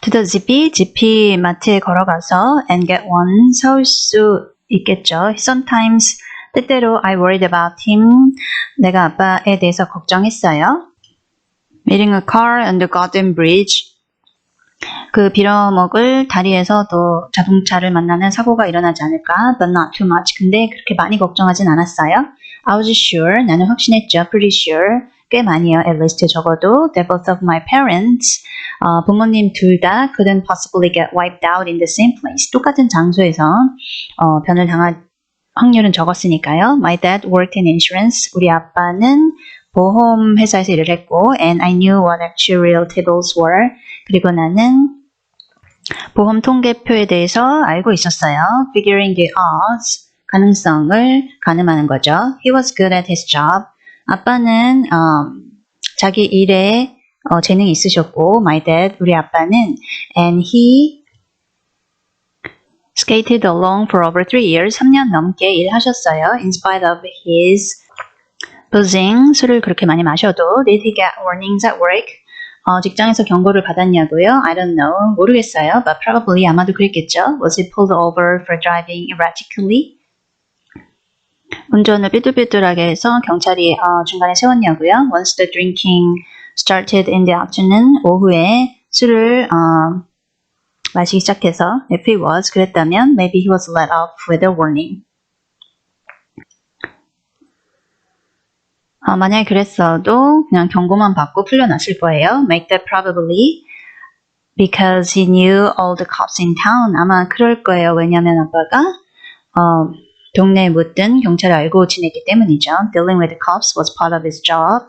To the GP 마트에 걸어가서 and get one 사올 수 있겠죠. Sometimes 때때로 I worried about him. 내가 아빠에 대해서 걱정했어요. Meeting a car on the Golden Bridge. 그 빌어먹을 다리에서 또 자동차를 만나는 사고가 일어나지 않을까? But not too much. 근데 그렇게 많이 걱정하진 않았어요. I was sure. 나는 확신했죠. Pretty sure. 꽤 많이요. At least 적어도. That both of my parents. 부모님 둘 다 couldn't possibly get wiped out in the same place. 똑같은 장소에서 변을 당할 확률은 적었으니까요. My dad worked in insurance. 우리 아빠는 보험 회사에서 일을 했고 and I knew what actuarial tables were. 그리고 나는 보험 통계표에 대해서 알고 있었어요. Figuring the odds, 가능성을 가늠하는 거죠. He was good at his job. 아빠는 자기 일에 재능이 있으셨고 my dad, 우리 아빠는 and he skated along for over 3 years, 3년 넘게 일하셨어요. In spite of his boozing, 술을 그렇게 많이 마셔도 did he get warnings at work? 직장에서 경고를 받았냐고요? I don't know. 모르겠어요. But probably 아마도 그랬겠죠. Was he pulled over for driving erratically? 운전을 삐뚤삐뚤하게 해서 경찰이 중간에 세웠냐고요? Once the drinking started in the afternoon, 오후에 술을 마시기 시작해서 if he was, 그랬다면 maybe he was let off with a warning. 만약에 그랬어도 그냥 경고만 받고 풀려났을 거예요. Make that probably because he knew all the cops in town. 아마 그럴 거예요. 왜냐하면 아빠가 동네에 묻든 경찰을 알고 지냈기 때문이죠. Dealing with the cops was part of his job.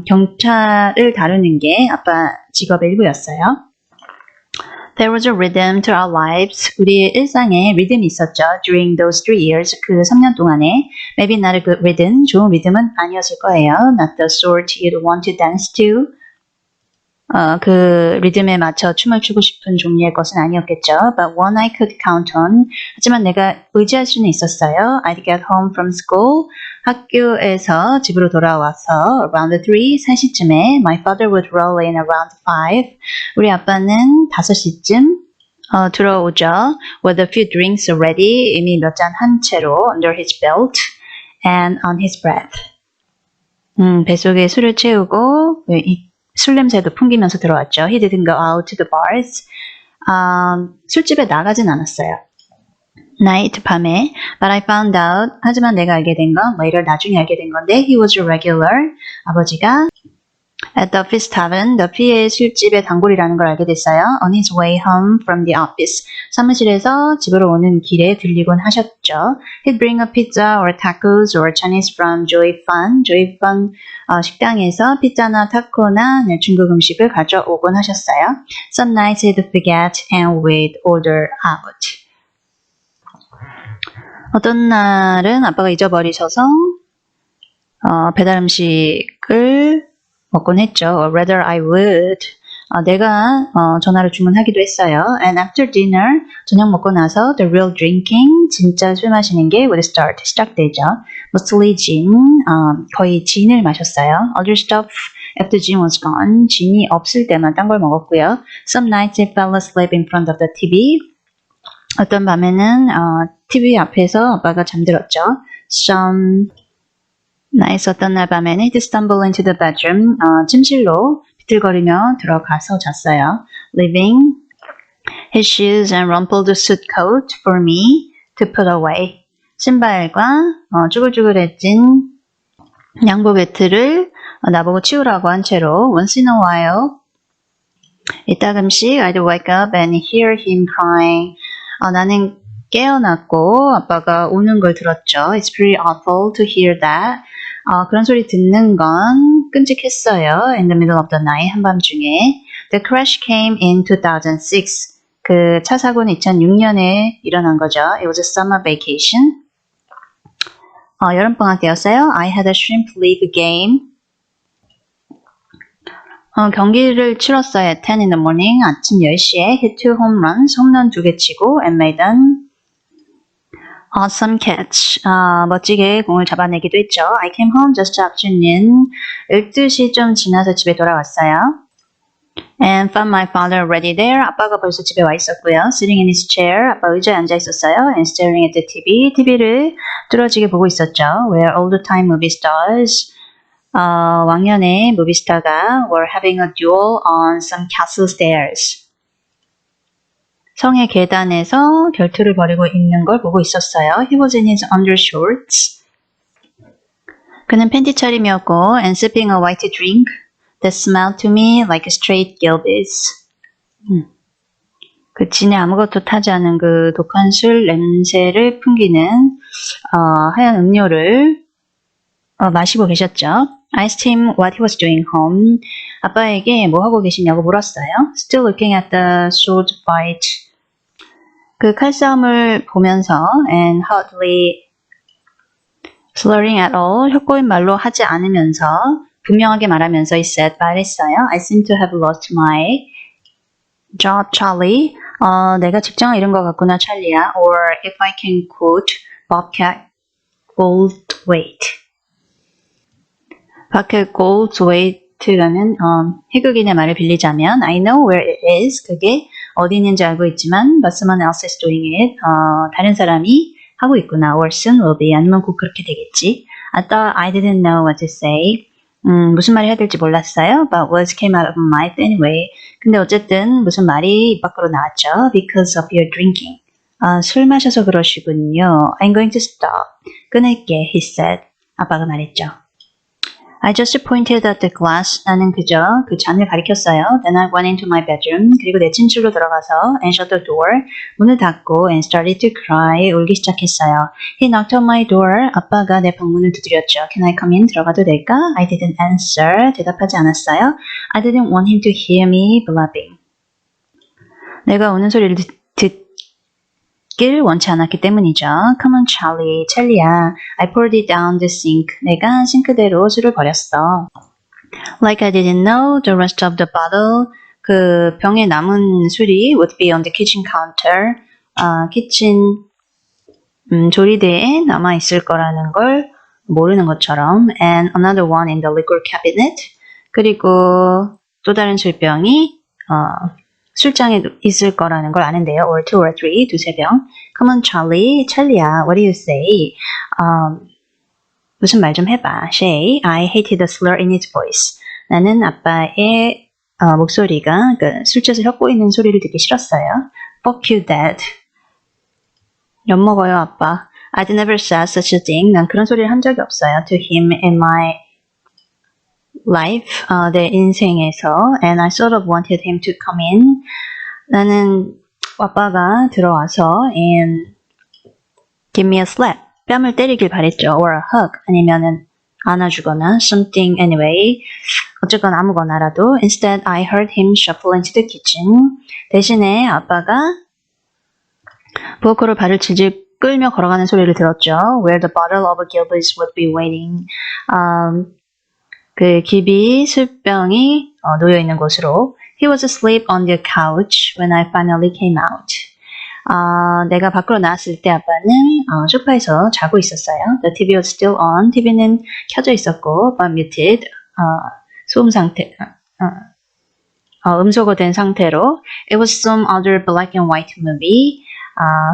경찰을 다루는 게 아빠 직업의 일부였어요. There was a rhythm to our lives. 우리의 일상에 리듬이 있었죠. During those 3 years, 그 3년 동안에 maybe not a good rhythm, 좋은 리듬은 아니었을 거예요. Not the sort you'd want to dance to. 그 리듬에 맞춰 춤을 추고 싶은 종류의 것은 아니었겠죠. But one I could count on. 하지만 내가 의지할 수는 있었어요. I'd get home from school. 학교에서 집으로 돌아와서 around 3시쯤에 my father would roll in around 5. 우리 아빠는 5시쯤 들어오죠. With a few drinks already. 이미 몇 잔 한 채로 under his belt and on his breath. 뱃속에 술을 채우고 술 냄새도 풍기면서 들어왔죠. He didn't go out to the bars. 술집에 나가진 않았어요. Night, 밤에. But I found out. 하지만 내가 알게 된 건 later, 나중에 알게 된 건데 he was a regular. 아버지가 at the Duffy's Tavern, 더피의 술집의 단골이라는 걸 알게 됐어요. On his way home from the office. 사무실에서 집으로 오는 길에 들리곤 하셨죠. He'd bring a pizza or tacos or Chinese from Joy Fun. Joy Fun 식당에서 피자나 타코나 중국 음식을 가져오곤 하셨어요. Some nights he'd forget and we'd order out. 어떤 날은 아빠가 잊어버리셔서 배달 음식을 먹곤 했죠. Or rather I would. 내가 전화를 주문하기도 했어요. And after dinner, 저녁 먹고 나서 the real drinking, 진짜 술 마시는 게 would start, 시작되죠. Mostly gin, 거의 진을 마셨어요. Other stuff after gin was gone, 진이 없을 때만 딴 걸 먹었고요. Some nights I fell asleep in front of the TV. 어떤 밤에는 TV 앞에서 아빠가 잠들었죠. Some nights 어떤 날 밤에는 he'd stumble into the bedroom. 침실로 비틀거리며 들어가서 잤어요. Leaving his shoes and rumpled suit coat for me to put away. 신발과 쭈글쭈글해진 양복 외투를 나보고 치우라고 한 채로 once in a while 이따금씩 I'd wake up and hear him crying. 나는 깨어났고 아빠가 우는 걸 들었죠. It's pretty awful to hear that. 그런 소리 듣는 건 끔찍했어요. In the middle of the night, 한밤중에. The crash came in 2006. 그 차 사고는 2006년에 일어난 거죠. It was a summer vacation. 여름방학 때였어요. I had a shrimp league game. 경기를 치렀어요. At 10 in the morning. 아침 10시에 hit 2 home runs. 홈런 2개 치고 and made an awesome catch. 멋지게 공을 잡아내기도 했죠. I came home just after noon. 12시 좀 지나서 집에 돌아왔어요. And found my father already there. 아빠가 벌써 집에 와 있었고요. Sitting in his chair. 아빠 의자에 앉아 있었어요. And staring at the TV. TV를 뚫어지게 보고 있었죠. Where all the time movie stars. 왕년에 무비스타가 were having a duel on some castle stairs. 성의 계단에서 결투를 벌이고 있는 걸 보고 있었어요. He was in his undershorts. 그는 팬티 차림이었고 and sipping a white drink that smelled to me like a straight Gilbey's. 그 진에 아무것도 타지 않은 그 독한 술 냄새를 풍기는 하얀 음료를 마시고 계셨죠. I asked him what he was doing home. 아빠에게 뭐 하고 계시냐고 물었어요. Still looking at the sword fight. 그 칼싸움을 보면서 and hardly slurring at all. 혀꼬인 말로 하지 않으면서 분명하게 말하면서 he said 말했어요. I seem to have lost my job, Charlie. 내가 직장을 잃은 것 같구나, 찰리야. Or if I can quote Bobcat Goldthwait. 바켓 골드웨이트라는 희극인의 말을 빌리자면 I know where it is. 그게 어디 있는지 알고 있지만 but someone else is doing it. 다른 사람이 하고 있구나. Or soon will be. 아니면 곧 그렇게 되겠지. I thought I didn't know what to say. 무슨 말을 해야 될지 몰랐어요. But words came out of my mouth anyway. 근데 어쨌든 무슨 말이 입 밖으로 나왔죠. Because of your drinking. 술 마셔서 그러시군요. I'm going to stop. 끊을게, he said. 아빠가 말했죠. I just pointed at the glass. 나는 그저 그 잔을 가리켰어요. Then I went into my bedroom. 그리고 내 침실로 들어가서 and shut the door. 문을 닫고 and started to cry. 울기 시작했어요. He knocked on my door. 아빠가 내 방문을 두드렸죠. Can I come in? 들어가도 될까? I didn't answer. 대답하지 않았어요. I didn't want him to hear me blubbing. 내가 우는 소리를 듣길 원치 않았기 때문이죠. Come on, Charlie. 찰리야. I poured it down the sink. 내가 싱크대로 술을 버렸어. Like I didn't know the rest of the bottle. 그 병에 남은 술이 would be on the kitchen counter. 키친 조리대에 남아 있을 거라는 걸 모르는 것처럼. And another one in the liquor cabinet. 그리고 또 다른 술병이 술장에 있을 거라는 걸 아는데요. Or two or three, 두세 병. Come on, Charlie. 찰리야, what do you say? 무슨 말 좀 해봐. Shay, I hated the slur in his voice. 나는 아빠의 목소리가 술 취해서 혀 꼬이는 소리를 듣기 싫었어요. Fuck you, Dad. 엿먹어요, 아빠. I'd never said such a thing. 난 그런 소리를 한 적이 없어요. To him in my life, 내 인생에서. And I sort of wanted him to come in. 나는 아빠가 들어와서 and give me a slap. 뺨을 때리길 바랬죠. Or a hug. 아니면은 안아주거나 something anyway. 어쨌건 아무거나라도. Instead, I heard him shuffle into the kitchen. 대신에 아빠가 부엌으로 발을 질질 끌며 걸어가는 소리를 들었죠. Where the bottle of Gilbey's would be waiting. 그 기비 술병이 놓여 있는 곳으로. He was asleep on the couch when I finally came out. 내가 밖으로 나왔을 때 아빠는 소파에서 자고 있었어요. The TV was still on. TV는 켜져 있었고, but muted. 소음 상태, 음소거된 상태로. It was some other black and white movie.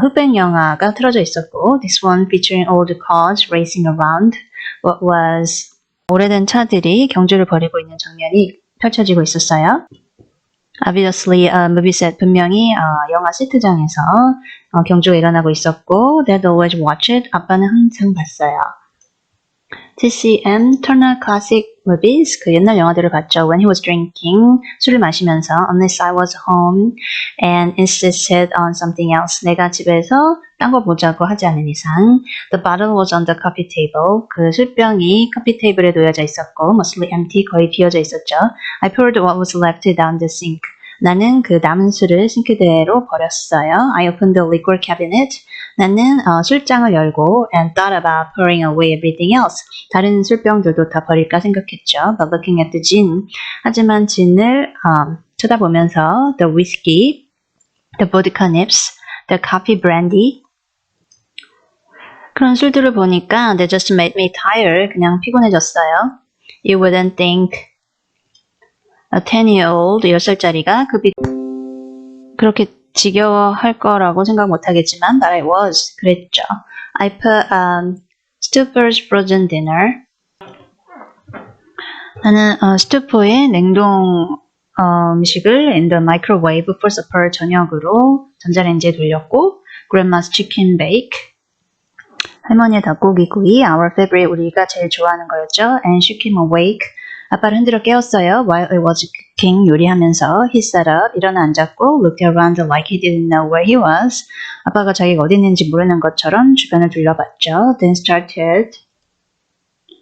흑백 영화가 틀어져 있었고, this one featuring all the cars racing around what was 오래된 차들이 경주를 벌이고 있는 장면이 펼쳐지고 있었어요. Obviously, movie set 분명히 영화 세트장에서 경주가 일어나고 있었고, Dad always watched it. 아빠는 항상 봤어요. TCM, Turner Classic Movies, 그 옛날 영화들을 봤죠. When he was drinking, 술을 마시면서, unless I was home and insisted on something else. 내가 집에서 딴 거 보자고 하지 않은 이상. The bottle was on the coffee table. 그 술병이 커피 테이블에 놓여져 있었고, mostly empty, 거의 비어져 있었죠. I poured what was left down the sink. 나는 그 남은 술을 싱크대로 버렸어요. I opened the liquor cabinet. 나는 술장을 열고 and thought about pouring away everything else. 다른 술병들도 다 버릴까 생각했죠. But looking at the gin. 하지만 진을 쳐다보면서 the whiskey, the vodka nips, the coffee brandy. 그런 술들을 보니까 they just made me tired. 그냥 피곤해졌어요. You wouldn't think A 10-year-old, 10살짜리가 그렇게 지겨워할 거라고 생각 못하겠지만, but I was. 그랬죠. I put Stuper's frozen dinner. 나는 스투퍼의 냉동 음식을 in the microwave for supper 저녁으로 전자레인지에 돌렸고, Grandma's chicken bake. 할머니의 닭고기 구이, our favorite, 우리가 제일 좋아하는 거였죠. And shook him awake. 아빠를 흔들어 깨웠어요. While I was cooking, 요리하면서 he sat up, 일어나 앉았고 looked around like he didn't know where he was. 아빠가 자기가 어디 있는지 모르는 것처럼 주변을 둘러봤죠. Then started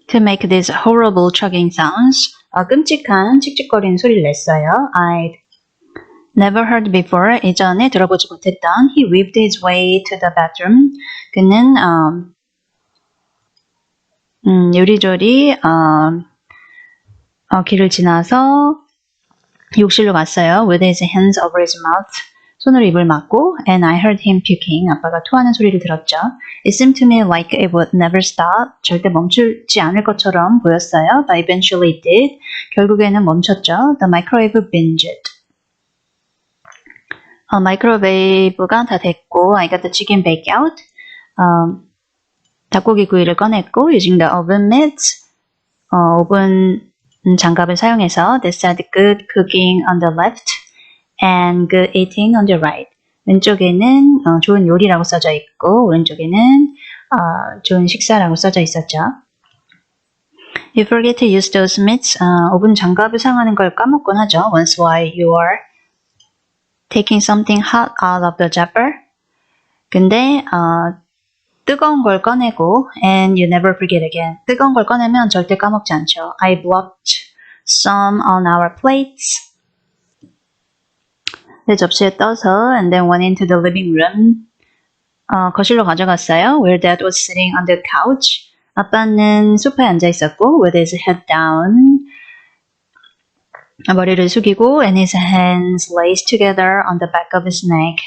to make these horrible chugging sounds. 끔찍한 칙칙거리는 소리를 냈어요. I'd never heard before. 이전에 들어보지 못했던. He weaved his way to the bathroom. 그는 요리조리 길을 지나서 욕실로 갔어요. With his hands over his mouth. 손으로 입을 막고 and I heard him puking. 아빠가 토하는 소리를 들었죠. It seemed to me like it would never stop. 절대 멈추지 않을 것처럼 보였어요. But eventually it did. 결국에는 멈췄죠. The microwave binged. 마이크로웨이브가 다 됐고 I got the chicken bake out. 닭고기 구이를 꺼냈고 using the oven mitts. 오븐 장갑을 사용해서 that said good cooking on the left and good eating on the right. 왼쪽에는 좋은 요리라고 써져 있고 오른쪽에는 좋은 식사라고 써져 있었죠. You forget to use those mitts. 오븐 장갑을 사용하는 걸 까먹곤 하죠. Once while you are taking something hot out of the zapper. 근데 뜨거운 걸 꺼내고 and you never forget again. 뜨거운 걸 꺼내면 절대 까먹지 않죠. I blocked some on our plates. 내 접시에 떠서 and then went into the living room. 거실로 가져갔어요. Where Dad was sitting on the couch. 아빠는 소파에 앉아 있었고 with his head down. 머리를 숙이고 and his hands laced together on the back of his neck.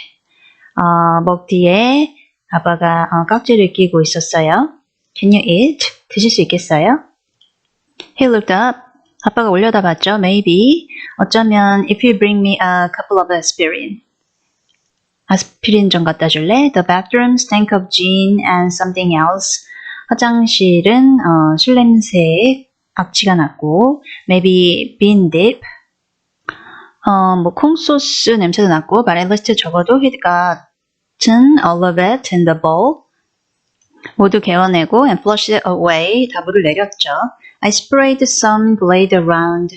목 뒤에 아빠가 깍지를 끼고 있었어요. Can you eat? 드실 수 있겠어요? He looked up. 아빠가 올려다봤죠. Maybe. 어쩌면 if you bring me a couple of aspirin. 아스피린 좀 갖다 줄래? The bathroom stank of gin and something else. 화장실은 술 냄새에 악취가 났고 maybe bean dip. 콩소스 냄새도 났고 but at least 적어도 he gotten all of it in the bowl. 모두 개어내고 and flushed it away. 다 물을 내렸죠. I sprayed some Glade around.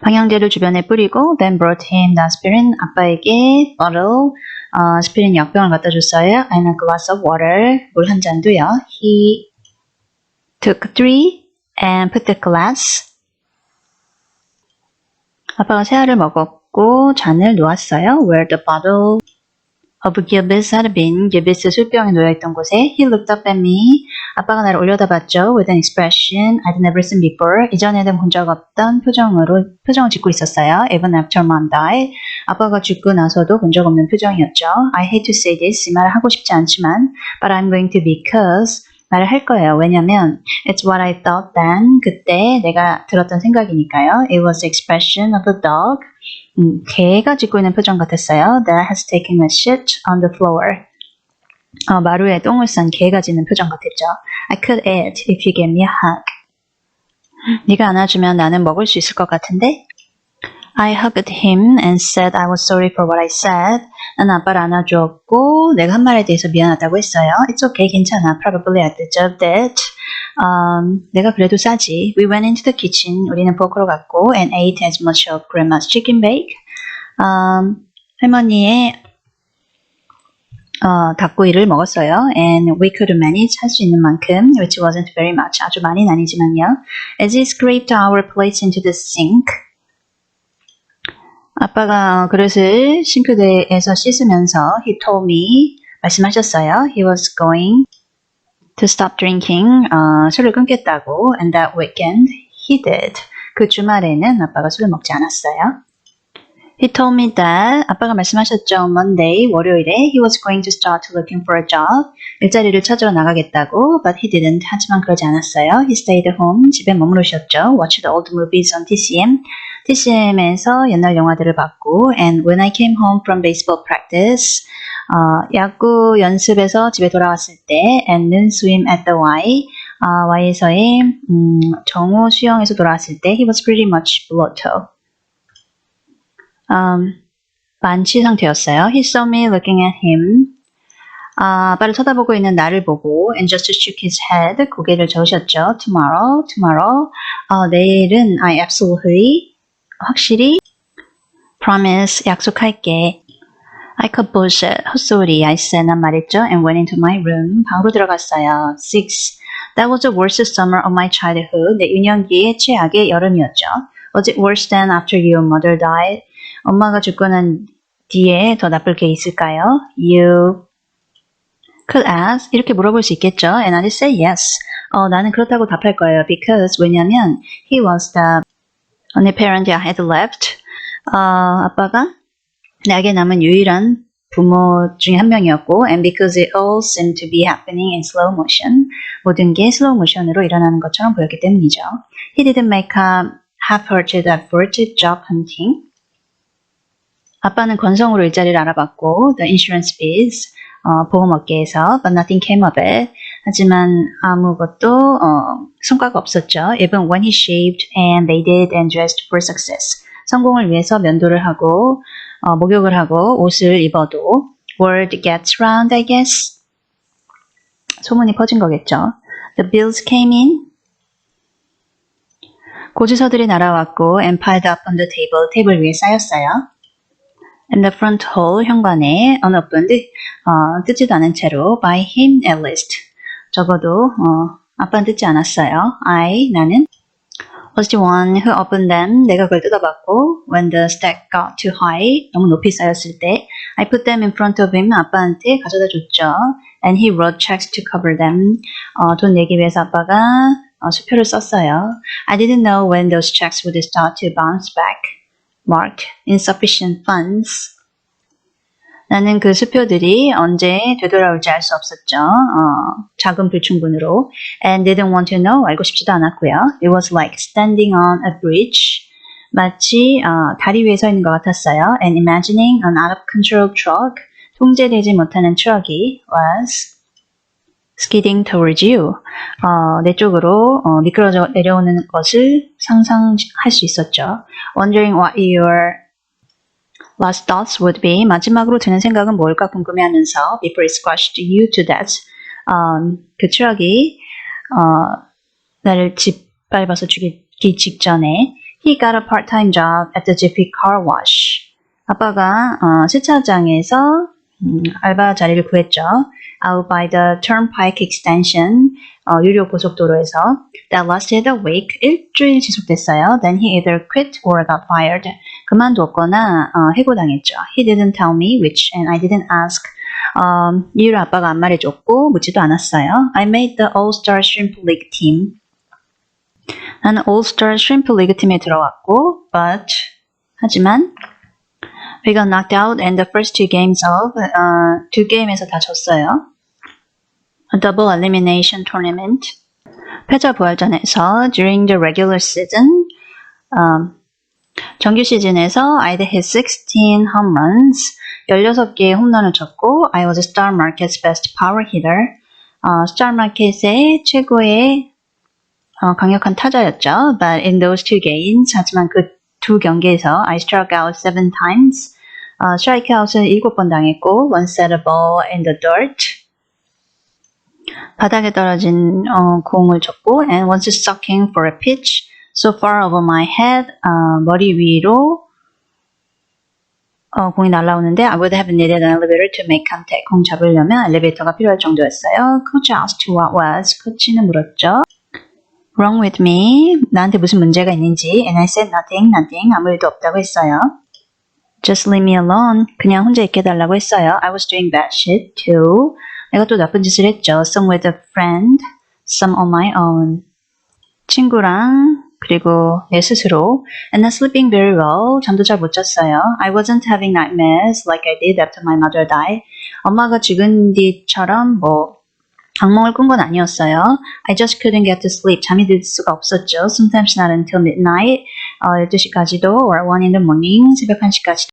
방향제를 주변에 뿌리고 then brought him the aspirin. 아빠에게 bottle, 아스피린 약병을 갖다 줬어요. And a glass of water. 물 한 잔도요. He took 3 and put the glass. 아빠가 세 알을 먹었고 잔을 놓았어요. Where the bottle of gibbets had been. gibbets 술병이 놓여있던 곳에 he looked up at me. 아빠가 나를 올려다봤죠. with an expression I'd never seen before. 이전에는 본 적 없던 표정을 짓고 있었어요. even after mom died. 아빠가 죽고 나서도 본 적 없는 표정이었죠. I hate to say this. 이 말을 하고 싶지 않지만 but I'm going to because 말을 할 거예요. 왜냐면 it's what I thought then. 그때 내가 들었던 생각이니까요. It was the expression of a dog. 개가 짖고 있는 표정 같았어요. That has taken a shit on the floor. 마루에 똥을 싼 개가 짖는 표정 같았죠. I could eat if you gave me a hug. 네가 안아주면 나는 먹을 수 있을 것 같은데? I hugged him and said I was sorry for what I said. 난 아빠를 안아주었고 내가 한 말에 대해서 미안하다고 했어요. It's okay, 괜찮아. Probably I deserved it. 내가 그래도 싸지. We went into the kitchen. 우리는 부엌으로 갔고 and ate as much of Grandma's chicken bake. 할머니의 닭구이를 먹었어요. And we could manage 할 수 있는 만큼, which wasn't very much. 아주 많이는 아니지만요. As he scraped our plates into the sink. 아빠가 그릇을 싱크대에서 씻으면서 he told me, 말씀하셨어요. He was going to stop drinking, 술을 끊겠다고. And that weekend he did. 그 주말에는 아빠가 술을 먹지 않았어요. He told me that 아빠가 말씀하셨죠. On Monday, 월요일에 he was going to start looking for a job. 일자리를 찾으러 나가겠다고. But he didn't. 하지만 그러지 않았어요. He stayed home. 집에 머무르셨죠. Watched old movies on TCM. TCM에서 옛날 영화들을 봤고 And when I came home from baseball practice, 야구 연습에서 집에 돌아왔을 때 and then swim at the Y, Y에서의 정오 수영에서 돌아왔을 때 he was pretty much blotto. 만취 상태였어요. He saw me looking at him. 아빠를 쳐다보고 있는 나를 보고 and just shook his head. 고개를 저으셨죠. Tomorrow. 내일은 I absolutely, 확실히 promise, 약속할게. I cut bullshit, 헛소리, I said, 난 말했죠. And went into my room. 방으로 들어갔어요. 6. That was the worst summer of my childhood. 내 유년기의 최악의 여름이었죠. Was it worse than after your mother died? 엄마가 죽고 난 뒤에 더 나쁠 게 있을까요? You could ask. 이렇게 물어볼 수 있겠죠. And I'd say yes. 나는 그렇다고 답할 거예요. Because, 왜냐면 he was the only parent I had left. 아빠가 나에게 남은 유일한 부모 중에 한 명이었고 and because it all seemed to be happening in slow motion. 모든 게 슬로우 모션으로 일어나는 것처럼 보였기 때문이죠. He didn't make a half-hearted effort at job hunting. 아빠는 건성으로 일자리를 알아봤고 the insurance biz, 보험업계에서 but nothing came of it. 하지만 아무것도 성과가 없었죠. Even when he shaved and bathed and dressed for success. 성공을 위해서 면도를 하고 목욕을 하고 옷을 입어도 word gets round, I guess. 소문이 퍼진 거겠죠. The bills came in. 고지서들이 날아왔고 and piled up on the table. 테이블 위에 쌓였어요. In the front hall, 현관에 unopened, 뜯지도 않은 채로 by him at least. 적어도 아빠는 뜯지 않았어요. 나는 was the one who opened them. 내가 그걸 뜯어봤고 when the stack got too high, 너무 높이 쌓였을 때 I put them in front of him. 아빠한테 가져다 줬죠. And he wrote checks to cover them. 돈 내기 위해서 아빠가 수표를 썼어요. I didn't know when those checks would start to bounce back. Marked insufficient funds. 나는 그 수표들이 언제 되돌아올지 알 수 없었죠. 자금 불충분으로. And didn't want to know. 알고 싶지도 않았고요. It was like standing on a bridge. 마치 다리 위에 서 있는 것 같았어요. And imagining an out of control truck. 통제되지 못하는 트럭이 was skidding towards you. 내 쪽으로 미끄러져 내려오는 것을 상상할 수 있었죠. Wondering what your last thoughts would be. 마지막으로 드는 생각은 뭘까 궁금해하면서 before it squashed you to death. 그 트럭이 나를 짓밟아서 죽이기 직전에 he got a part-time job at the GP car wash. 아빠가 세차장에서 알바 자리를 구했죠. Out by the turnpike extension, 유료 고속도로에서 that lasted a week, 일주일 지속됐어요. Then he either quit or got fired. 그만뒀거나 해고당했죠. He didn't tell me which, and I didn't ask. 이유를 아빠가 안 말해줬고 묻지도 않았어요. I made the All-Star Shrimp League team. 나는 All-Star Shrimp League 팀에 들어왔고, 하지만 we got knocked out in the first two games of 두 게임에서 다 졌어요. A double elimination tournament. 패자 부활전에서 during the regular season 정규 시즌에서 I'd hit 16 home runs. 16개의 홈런을 쳤고 I was Star Market's best power hitter. Star Market의 최고의 강력한 타자였죠. But in those two games, 하지만 그 두 경기에서 I struck out 7 times. 스트라이크아웃을 7번 당했고 one set a ball in the dirt. 바닥에 떨어진 공을 쳤고 and once sucking for a pitch so far over my head. 머리 위로 공이 날아오는데 I would have needed an elevator to make contact. 공 잡으려면 엘리베이터가 필요할 정도였어요. Coach asked what was. 코치는 물었죠. Wrong with me? 나한테 무슨 문제가 있는지. And I said nothing. 아무 일도 없다고 했어요. Just leave me alone. 그냥 혼자 있게 해달라고 했어요. I was doing bad shit too. 내가 또 나쁜 짓을 했죠. Some with a friend, some on my own. 친구랑 그리고 내 스스로 and not sleeping very well. 잠도 잘 못 잤어요. I wasn't having nightmares like I did after my mother died. 엄마가 죽은 뒤처럼 악몽을 꾼 건 아니었어요. I just couldn't get to sleep. 잠이 들 수가 없었죠. Sometimes not until midnight. 12시까지도 or 1 in the morning. 새벽 1시까지